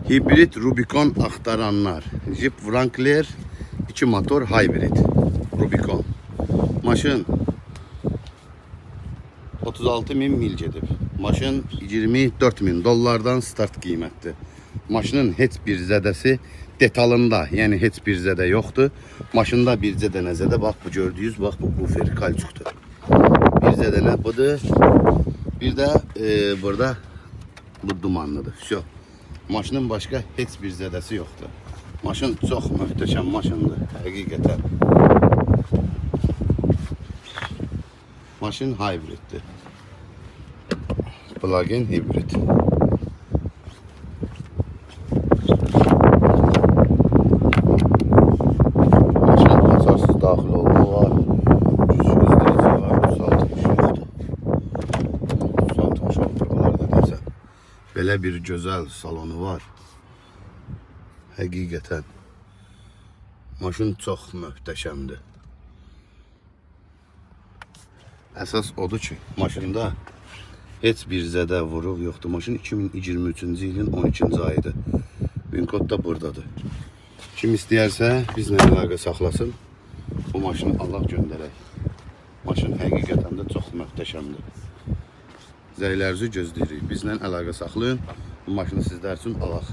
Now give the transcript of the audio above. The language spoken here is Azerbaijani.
Hibrit Rubicon axtaranlar. Jeep Wrangler 2 motor hybrid Rubicon. Maşın 36.000 mil gedib. Maşın 24.000 dollardan start qiymətdir. Maşının heç bir zədəsi detalında, yəni heç bir zədə yoxdur. Maşında bir zədə zədə, bax bu gördüyünüz, bax bu bufer kalçukdur. Bir zədə nə budur? Bir də burada bu dumanlıdır. Всё. Maşının başqa heç bir zədəsi yoxdur. Maşın çox möhtəşəm maşındır, həqiqətən. Maşın hybriddir. Plug-in hibrid. Maşın asarsız daxil olma var. 100 derece var. 160 yoxdur. 160 yoxdur bunlarda desəm. Belə bir gözəl salonu var. Həqiqətən. Maşın çox möhtəşəmdir. Əsas odur ki, maşında heç bir zədə vuruq yoxdur. Maşın 2023-cü ilin 12-ci ayıdır. Vinkod da buradadır. Kim istəyərsə bizlə əlaqə saxlasın. Bu maşını Allah göndərək. Maşın həqiqətən də çox möhtəşəmdir. Zəylərinizi gözləyirik. Bizlə əlaqə saxlayın. Bu maşını sizlər üçün alaq.